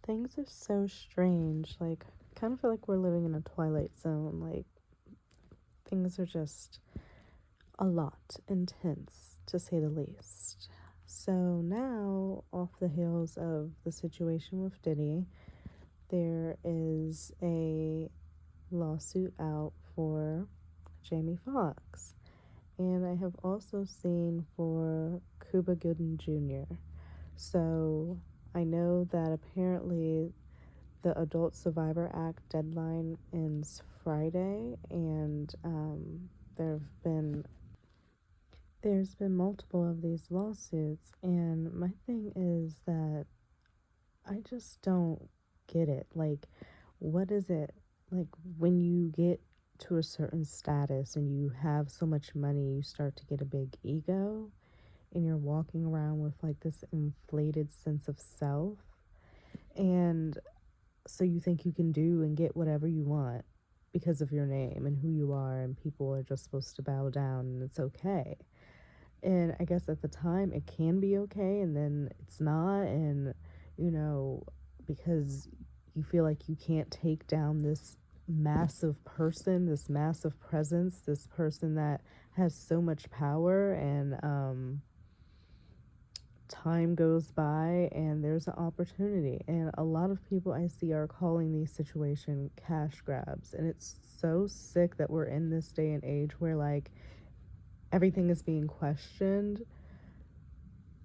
Things are so strange. Like, I kind of feel like we're living in a twilight zone. Like, things are just a lot intense, to say the least. So now, off the heels of the situation with Diddy, there is a lawsuit out for Jamie Foxx. And I have also seen for Cuba Gooding Jr. So I know that apparently the Adult Survivor Act deadline ends Friday, and there's been multiple of these lawsuits, and my thing is that I just don't get it. Like, what is it like when you get to a certain status and you have so much money, you start to get a big ego, and you're walking around with like this inflated sense of self, and so you think you can do and get whatever you want because of your name and who you are, and people are just supposed to bow down and it's okay. And I guess at the time it can be okay, and then it's not, and you know, because you feel like you can't take down this massive person, this massive presence, this person that has so much power, and time goes by and there's an opportunity, and a lot of people I see are calling these situations cash grabs, and it's so sick that we're in this day and age where like everything is being questioned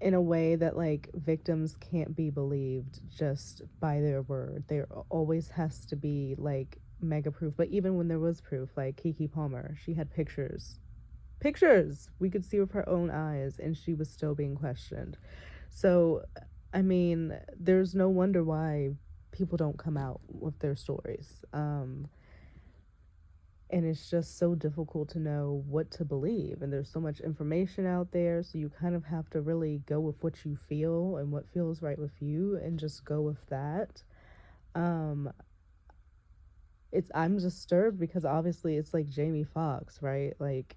in a way that like victims can't be believed just by their word. There always has to be like mega proof. But even when there was proof, like Keke Palmer, she had pictures we could see with her own eyes, and she was still being questioned. So I mean, there's no wonder why people don't come out with their stories. And it's just so difficult to know what to believe, and there's so much information out there, so you kind of have to really go with what you feel and what feels right with you and just go with that. um it's I'm disturbed because obviously it's like Jamie Foxx, right? Like,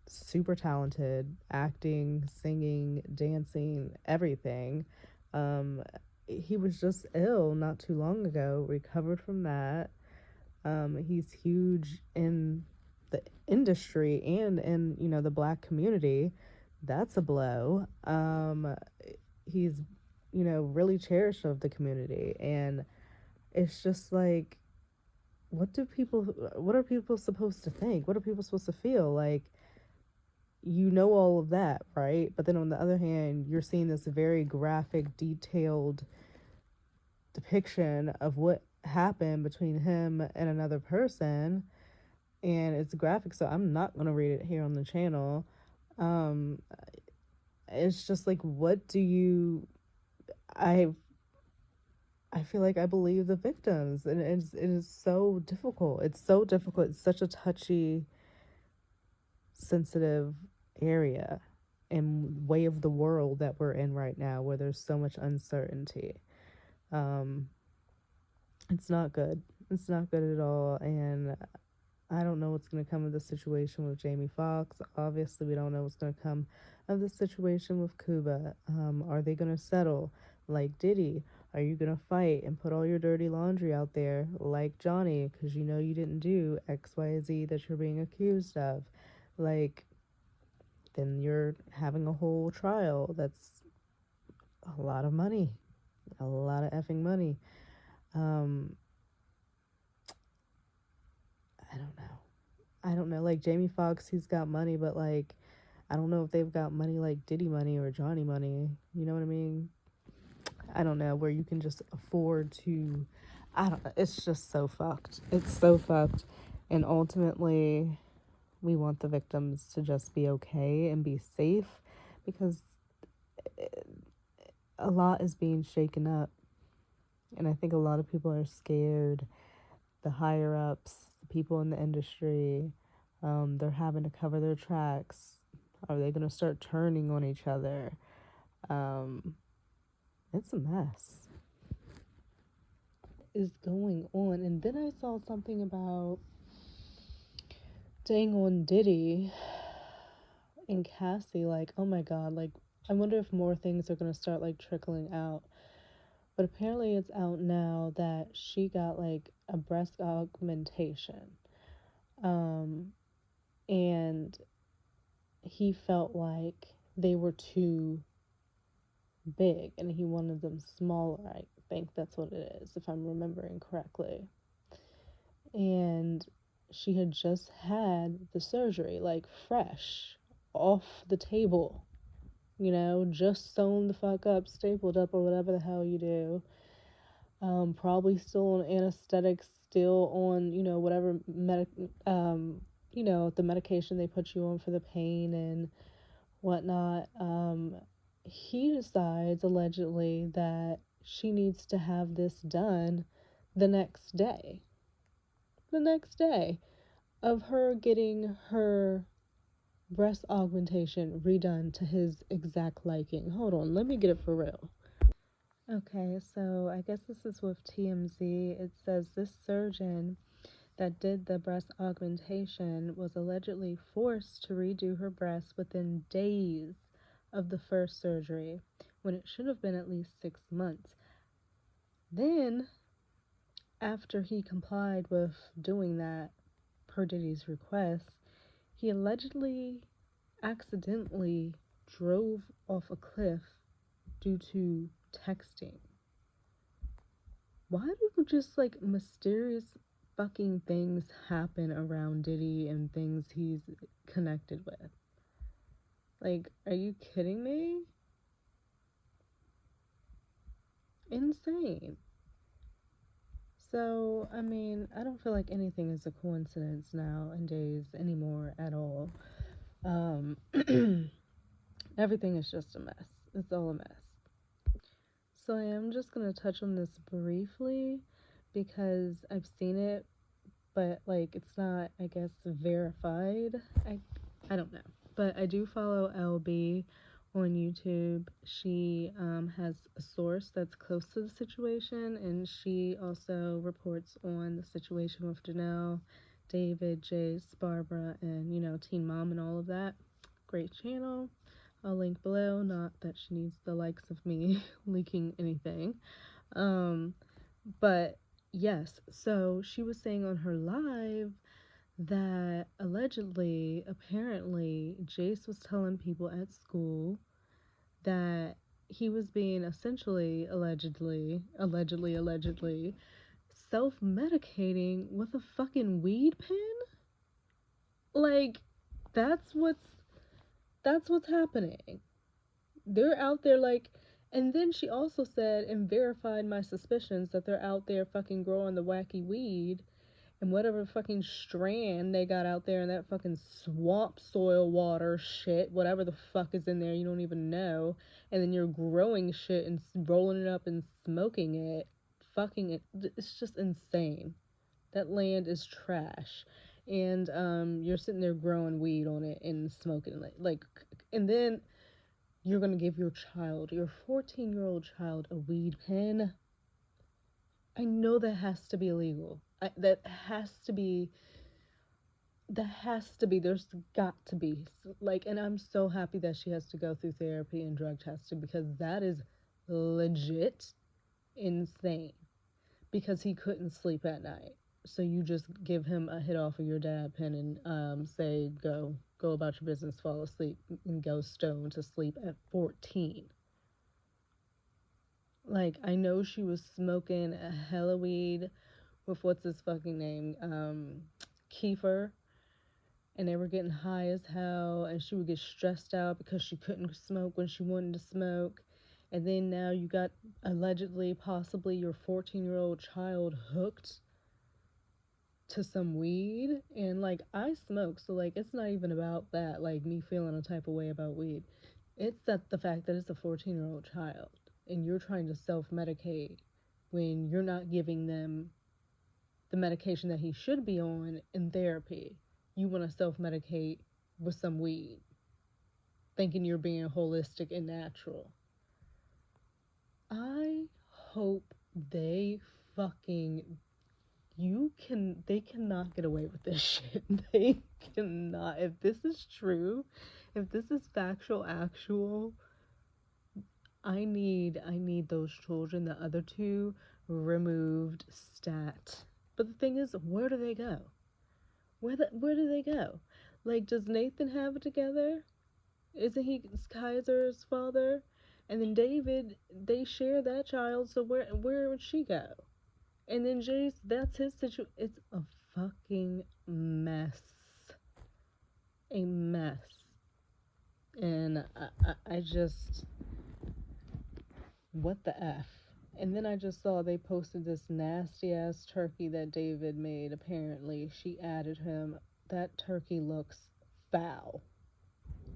super talented, acting, singing, dancing, everything. um he was just ill not too long ago, recovered from that. He's huge in the industry and in, the black community. That's a blow. He's, really cherished of the community, and it's just like, what are people supposed to think? What are people supposed to feel? Like, all of that, right? But then on the other hand, you're seeing this very graphic, detailed depiction of what happened between him and another person, and it's graphic, so I'm not going to read it here on the channel. um it's just like, what do you I I feel like I believe the victims, and it is so difficult. It's so difficult. It's such a touchy, sensitive area and way of the world that we're in right now, where there's so much uncertainty. um it's not good. It's not good at all, and I don't know what's going to come of the situation with Jamie Foxx. Obviously, we don't know what's going to come of the situation with Cuba. Are they going to settle like Diddy? Are you going to fight and put all your dirty laundry out there like Johnny because you didn't do X, Y, Z that you're being accused of? Like, then you're having a whole trial that's a lot of money, a lot of effing money. Um, I don't know. I don't know. Like Jamie Foxx, he's got money, but like, I don't know if they've got money like Diddy money or Johnny money. You know what I mean? I don't know, where you can just afford to. I don't know. It's just so fucked. It's so fucked. And ultimately, we want the victims to just be okay and be safe, because a lot is being shaken up. And I think a lot of people are scared. The higher ups, the people in the industry, they're having to cover their tracks. Are they going to start turning on each other? Um, it's a mess. Is going on. And then I saw something about dang on Diddy and Cassie. Like, oh my god, like, I wonder if more things are going to start like trickling out. But apparently it's out now that she got like a breast augmentation. Um, and he felt like they were too big and he wanted them smaller. I think that's what it is, if I'm remembering correctly. And she had just had the surgery, like fresh off the table, just sewn the fuck up, stapled up, or whatever the hell you do. Probably still on anesthetics, still on, whatever the medication they put you on for the pain and whatnot. He decides allegedly that she needs to have this done the next day. The next day of her getting her breast augmentation redone to his exact liking. Hold on, let me get it for real. Okay, so I guess this is with TMZ. It says this surgeon that did the breast augmentation was allegedly forced to redo her breasts within days of the first surgery, when it should have been at least 6 months. Then, after he complied with doing that per Diddy's request, he allegedly accidentally drove off a cliff due to texting. Why do just like mysterious fucking things happen around Diddy and things he's connected with? Like, are you kidding me? Insane. So, I mean, I don't feel like anything is a coincidence nowadays anymore at all. Everything is just a mess. It's all a mess. So I am just going to touch on this briefly because I've seen it, but like it's not, I guess, verified. I don't know. But I do follow LB on YouTube. She has a source that's close to the situation, and she also reports on the situation with Janelle, David, Jace, Barbara, and Teen Mom and all of that. Great channel. I'll link below. Not that she needs the likes of me leaking anything. But yes, so she was saying on her live that allegedly, apparently, Jace was telling people at school that he was being essentially, allegedly, self-medicating with a fucking weed pen? Like, that's what's happening. They're out there like, and then she also said and verified my suspicions that they're out there fucking growing the wacky weed and whatever fucking strand they got out there in that fucking swamp soil water shit, whatever the fuck is in there, you don't even know. And then you're growing shit and rolling it up and smoking it. Fucking it. It's just insane. That land is trash. And you're sitting there growing weed on it and smoking it. Like, and then you're gonna give your 14-year-old child, a weed pen. I know that has to be illegal. That has to be. There's got to be. Like, and I'm so happy that she has to go through therapy and drug testing because that is legit insane. Because he couldn't sleep at night. So you just give him a hit off of your dab pen and say, go about your business, fall asleep, and go stone to sleep at 14. Like, I know she was smoking a hella weed with what's his fucking name, Kiefer, and they were getting high as hell, and she would get stressed out because she couldn't smoke when she wanted to smoke. And then now you got allegedly, possibly your 14-year-old child hooked to some weed. And like, I smoke, so like, it's not even about that, like me feeling a type of way about weed. It's that the fact that it's a 14-year-old child and you're trying to self-medicate when you're not giving them the medication that he should be on in therapy. You want to self-medicate with some weed, thinking you're being holistic and natural. I hope they fucking they cannot get away with this shit. They cannot. If this is true, if this is factual, actual, I need those children, the other two, removed stat. But the thing is, where do they go? Where do they go? Like, does Nathan have it together? Isn't he Kaiser's father? And then David, they share that child, so where would she go? And then Jace, that's his situation. It's a fucking mess. A mess. And I just, what the F? And then I just saw they posted this nasty ass turkey that David made. Apparently, she added him. That turkey looks foul.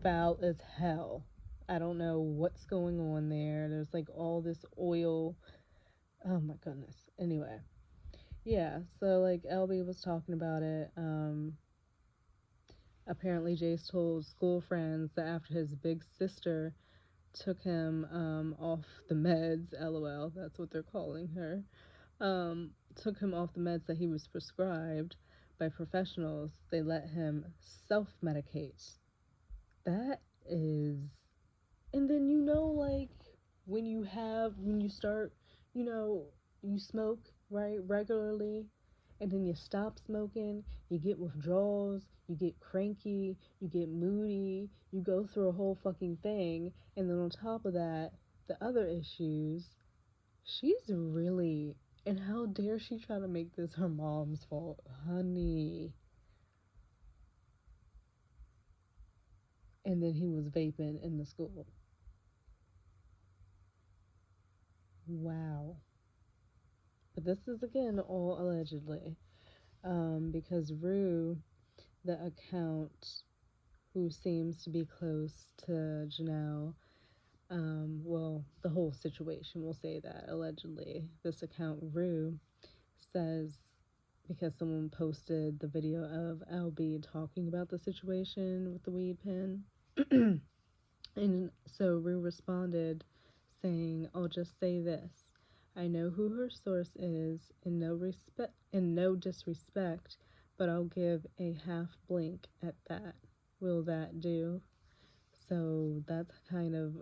Foul as hell. I don't know what's going on there. There's like all this oil. Oh my goodness. Anyway, yeah, so like LB was talking about it. Apparently Jace told school friends that after his big sister took him off the meds, LOL, that's what they're calling her, took him off the meds that he was prescribed by professionals, they let him self-medicate. That is, and then like when you start, you know, you smoke, right, regularly, and then you stop smoking, you get withdrawals, you get cranky, you get moody, you go through a whole fucking thing, and then on top of that, the other issues, she's really, and how dare she try to make this her mom's fault, honey. And then he was vaping in the school. Wow. But this is again all allegedly. Because Rue, the account who seems to be close to Janelle, well, the whole situation, we'll say that allegedly, this account, Rue, says because someone posted the video of LB talking about the situation with the weed pen. And so Rue responded saying, I'll just say this. I know who her source is, in no disrespect, but I'll give a half blink at that. Will that do? So that's kind of,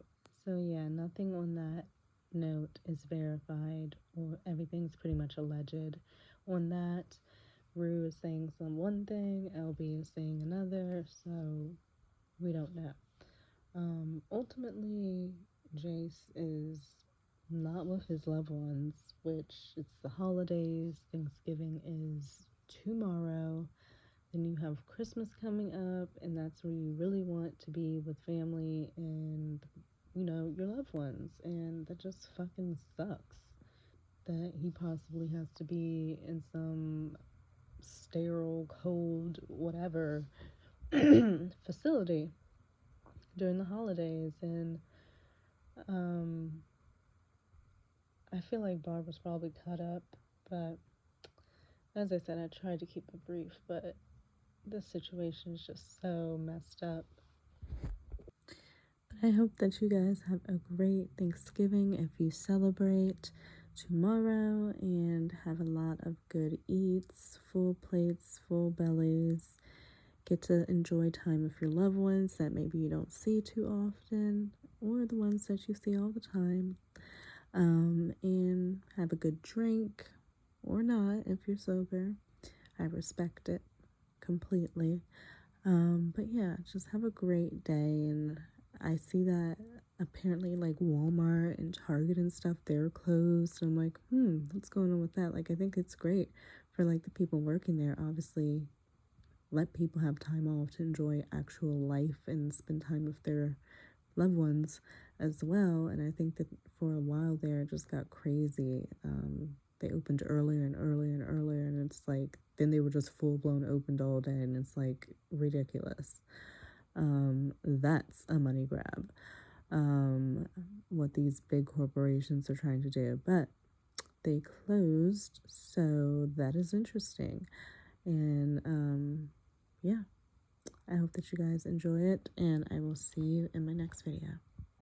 so yeah, nothing on that note is verified, or everything's pretty much alleged on that. Rue is saying one thing, LB is saying another, so we don't know. Ultimately, Jace is not with his loved ones, which it's the holidays. Thanksgiving is tomorrow. Then you have Christmas coming up, and that's where you really want to be with family and, your loved ones. And that just fucking sucks that he possibly has to be in some sterile, cold, whatever facility during the holidays. And I feel like Barb was probably cut up, but as I said, I tried to keep it brief, but this situation is just so messed up. But I hope that you guys have a great Thanksgiving if you celebrate tomorrow, and have a lot of good eats, full plates, full bellies. Get to enjoy time with your loved ones that maybe you don't see too often, or the ones that you see all the time. And have a good drink, or not if you're sober. I respect it completely. But yeah, just have a great day. And I see that apparently like Walmart and Target and stuff, they're closed. I'm like, what's going on with that? Like, I think it's great for like the people working there. Obviously, let people have time off to enjoy actual life and spend time with their loved ones as well. And I think that for a while there, it just got crazy. They opened earlier and earlier and earlier, and it's like then they were just full blown opened all day, and it's like ridiculous. That's a money grab, what these big corporations are trying to do. But they closed, so that is interesting. And yeah, I hope that you guys enjoy it, and I will see you in my next video.